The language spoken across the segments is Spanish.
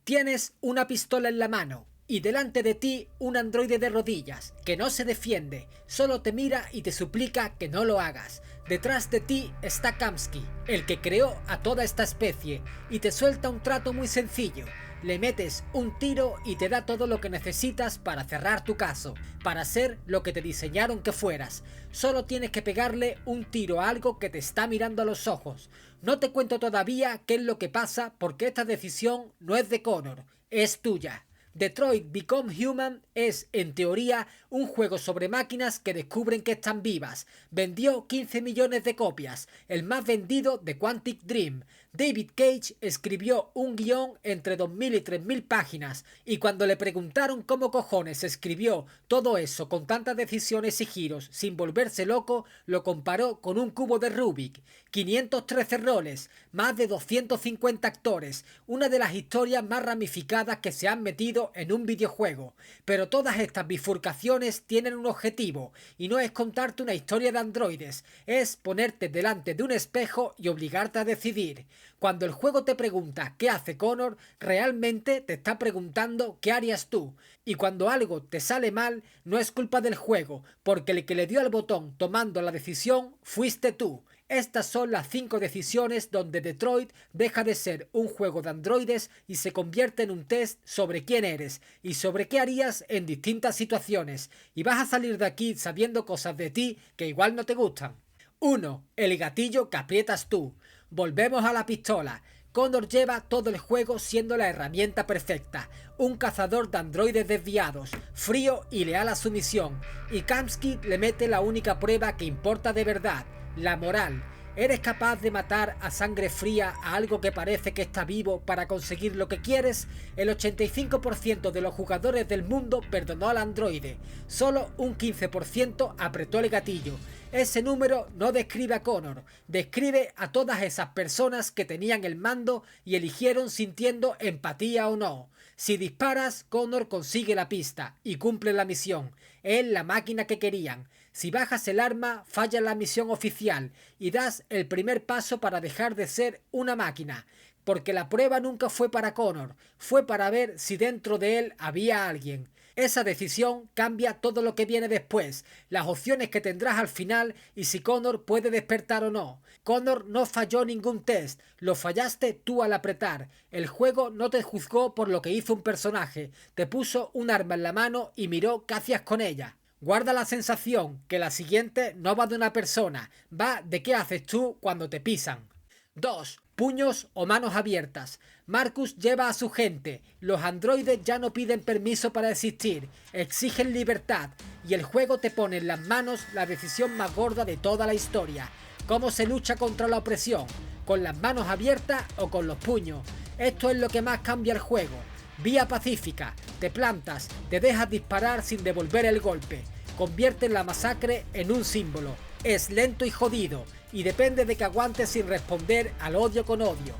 Tienes una pistola en la mano y delante de ti un androide de rodillas que no se defiende, solo te mira y te suplica que no lo hagas. Detrás de ti está Kamsky, el que creó a toda esta especie, y te suelta un trato muy sencillo. Le metes un tiro y te da todo lo que necesitas para cerrar tu caso, para ser lo que te diseñaron que fueras. Solo tienes que pegarle un tiro a algo que te está mirando a los ojos. No te cuento todavía qué es lo que pasa porque esta decisión no es de Connor, es tuya. Detroit Become Human es, en teoría, un juego sobre máquinas que descubren que están vivas. Vendió 15 millones de copias, el más vendido de Quantic Dream. David Cage escribió un guión entre 2000 y 3000 páginas, y cuando le preguntaron cómo cojones escribió todo eso con tantas decisiones y giros sin volverse loco, lo comparó con un cubo de Rubik. 513 roles, más de 250 actores, una de las historias más ramificadas que se han metido en un videojuego. Pero todas estas bifurcaciones tienen un objetivo, y no es contarte una historia de androides, es ponerte delante de un espejo y obligarte a decidir. Cuando el juego te pregunta qué hace Connor, realmente te está preguntando qué harías tú. Y cuando algo te sale mal, no es culpa del juego, porque el que le dio al botón tomando la decisión fuiste tú. Estas son las 5 decisiones donde Detroit deja de ser un juego de androides y se convierte en un test sobre quién eres y sobre qué harías en distintas situaciones. Y vas a salir de aquí sabiendo cosas de ti que igual no te gustan. 1. El gatillo que aprietas tú. Volvemos a la pistola. Connor lleva todo el juego siendo la herramienta perfecta, un cazador de androides desviados, frío y leal a su misión, y Kamsky le mete la única prueba que importa de verdad, la moral. ¿Eres capaz de matar a sangre fría a algo que parece que está vivo para conseguir lo que quieres? El 85% de los jugadores del mundo perdonó al androide, solo un 15% apretó el gatillo. Ese número no describe a Connor, describe a todas esas personas que tenían el mando y eligieron sintiendo empatía o no. Si disparas, Connor consigue la pista y cumple la misión. Es la máquina que querían. Si bajas el arma, falla la misión oficial y das el primer paso para dejar de ser una máquina. Porque la prueba nunca fue para Connor, fue para ver si dentro de él había alguien. Esa decisión cambia todo lo que viene después, las opciones que tendrás al final y si Connor puede despertar o no. Connor no falló ningún test, lo fallaste tú al apretar. El juego no te juzgó por lo que hizo un personaje, te puso un arma en la mano y miró qué hacías con ella. Guarda la sensación que la siguiente no va de una persona, va de qué haces tú cuando te pisan. 2. Puños o manos abiertas. Marcus lleva a su gente. Los androides ya no piden permiso para existir, exigen libertad. Y el juego te pone en las manos la decisión más gorda de toda la historia. ¿Cómo se lucha contra la opresión? ¿Con las manos abiertas o con los puños? Esto es lo que más cambia el juego. Vía pacífica. Te plantas, te dejas disparar sin devolver el golpe. Convierte la masacre en un símbolo. Es lento y jodido, y depende de que aguantes sin responder al odio con odio.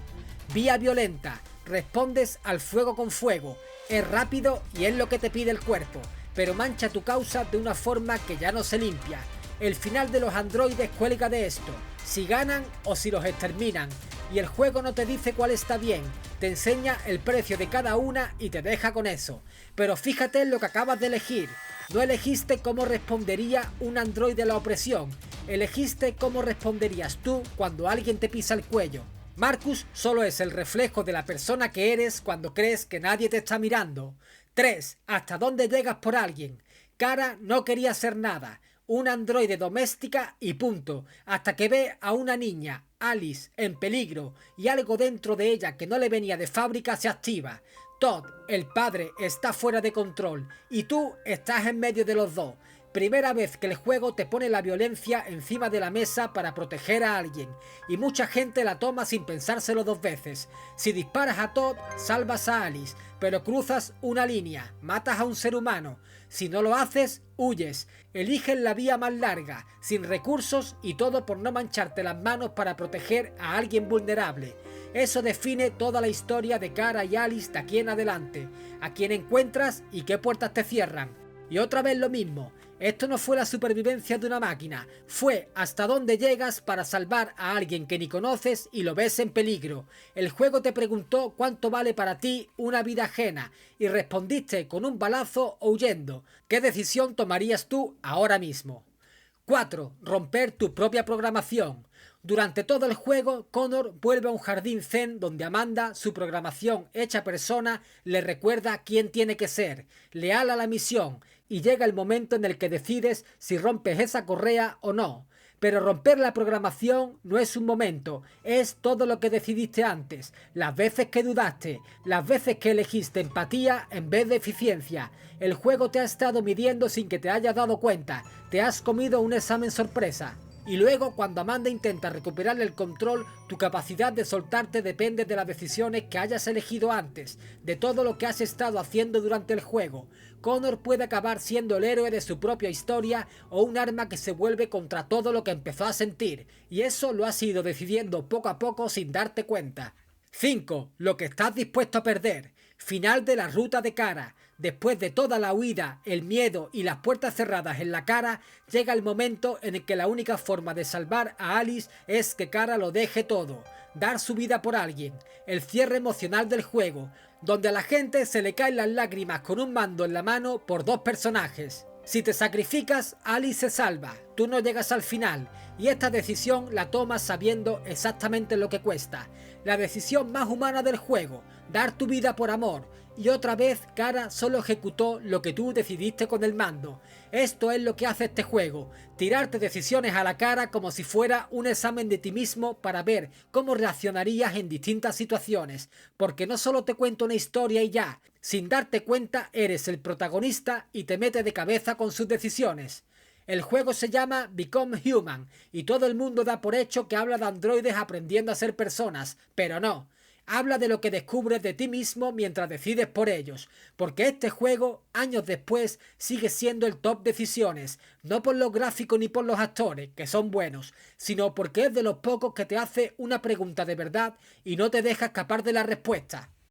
Vía violenta, respondes al fuego con fuego. Es rápido y es lo que te pide el cuerpo, pero mancha tu causa de una forma que ya no se limpia. El final de los androides cuelga de esto, si ganan o si los exterminan, y el juego no te dice cuál está bien, te enseña el precio de cada una y te deja con eso. Pero fíjate en lo que acabas de elegir. No elegiste cómo respondería un androide a la opresión, elegiste cómo responderías tú cuando alguien te pisa el cuello. Marcus solo es el reflejo de la persona que eres cuando crees que nadie te está mirando. 3. ¿Hasta dónde llegas por alguien? Kara no quería ser nada, una androide doméstica y punto, hasta que ve a una niña, Alice, en peligro y algo dentro de ella que no le venía de fábrica se activa. Todd, el padre, está fuera de control y tú estás en medio de los dos. Primera vez que el juego te pone la violencia encima de la mesa para proteger a alguien, y mucha gente la toma sin pensárselo dos veces. Si disparas a Todd, salvas a Alice, pero cruzas una línea, matas a un ser humano. Si no lo haces, huyes. Eliges la vía más larga, sin recursos y todo por no mancharte las manos para proteger a alguien vulnerable. Eso define toda la historia de Kara y Alice de aquí en adelante. A quién encuentras y qué puertas te cierran. Y otra vez lo mismo. Esto no fue la supervivencia de una máquina, fue hasta dónde llegas para salvar a alguien que ni conoces y lo ves en peligro. El juego te preguntó cuánto vale para ti una vida ajena y respondiste con un balazo o huyendo. ¿Qué decisión tomarías tú ahora mismo? 4. Romper tu propia programación. Durante todo el juego, Connor vuelve a un jardín zen donde Amanda, su programación hecha persona, le recuerda quién tiene que ser, leal a la misión, y llega el momento en el que decides si rompes esa correa o no. Pero romper la programación no es un momento, es todo lo que decidiste antes, las veces que dudaste, las veces que elegiste empatía en vez de eficiencia. El juego te ha estado midiendo sin que te hayas dado cuenta, te has comido un examen sorpresa. Y luego, cuando Amanda intenta recuperar el control, tu capacidad de soltarte depende de las decisiones que hayas elegido antes, de todo lo que has estado haciendo durante el juego. Connor puede acabar siendo el héroe de su propia historia o un arma que se vuelve contra todo lo que empezó a sentir, y eso lo has ido decidiendo poco a poco sin darte cuenta. 5. Lo que estás dispuesto a perder. Final de la ruta de Kara. Después de toda la huida, el miedo y las puertas cerradas en la cara, llega el momento en el que la única forma de salvar a Alice es que Kara lo deje todo, dar su vida por alguien, el cierre emocional del juego, donde a la gente se le caen las lágrimas con un mando en la mano por dos personajes. Si te sacrificas, Alice se salva, tú no llegas al final, y esta decisión la tomas sabiendo exactamente lo que cuesta. La decisión más humana del juego, dar tu vida por amor, y otra vez Kara solo ejecutó lo que tú decidiste con el mando. Esto es lo que hace este juego, tirarte decisiones a la cara como si fuera un examen de ti mismo para ver cómo reaccionarías en distintas situaciones, porque no solo te cuento una historia y ya, sin darte cuenta eres el protagonista y te mete de cabeza con sus decisiones. El juego se llama Become Human y todo el mundo da por hecho que habla de androides aprendiendo a ser personas, pero no. Habla de lo que descubres de ti mismo mientras decides por ellos, porque este juego, años después, sigue siendo el top decisiones, no por los gráficos ni por los actores, que son buenos, sino porque es de los pocos que te hace una pregunta de verdad y no te deja escapar de la respuesta.